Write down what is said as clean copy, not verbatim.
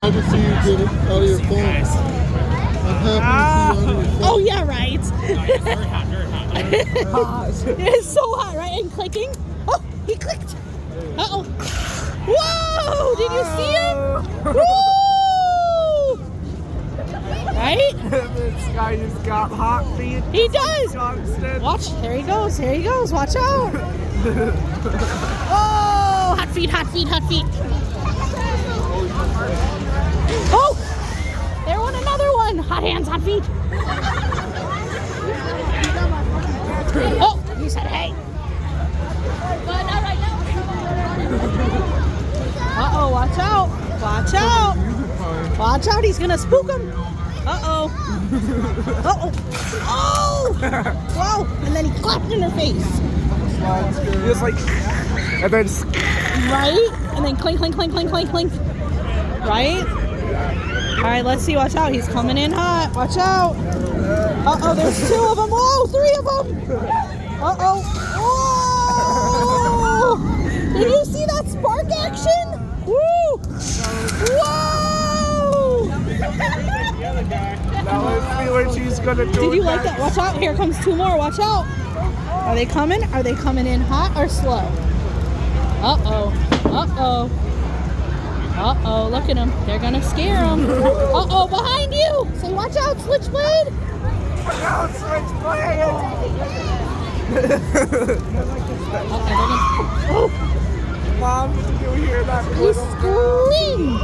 I just see you get it out of your phone. I'm happy to see you out of your phone. Oh yeah, right. Very hot. It's so hot, right? And clicking. Oh, he clicked. Uh-oh. Whoa! Did you see him? Woo! Right? This guy just got hot feet. He does. Johnston. Watch. There he goes. Here he goes. Watch out. Oh, hot feet, hot feet, hot feet. Oh, there went another one. Hot hands, hot feet. Oh, he said hey. But not right now. Uh-oh, watch out. Watch out. Watch out, he's gonna spook him. Uh-oh. Uh-oh. Oh! Whoa! And then he clapped in her face. Just like, and then Right? And then clink, clink, clink, clink, clink, clink. Right? Alright, let's see. Watch out. He's coming in hot. Watch out. Uh-oh, there's 2 of them. Whoa, 3 of them. Uh-oh. Whoa! Did you see that spark action? Woo! Whoa! now let's see what she's gonna do. Did you like that? Watch out. Here comes 2 more. Watch out. Are they coming? Are they coming in hot or slow? Uh-oh. Uh-oh. Uh-oh. Look at them. They're going to scare them. Uh-oh. Behind you. Say, watch out, Switchblade. Go, Switchblade! Oh, Mom, did you hear that? you scream.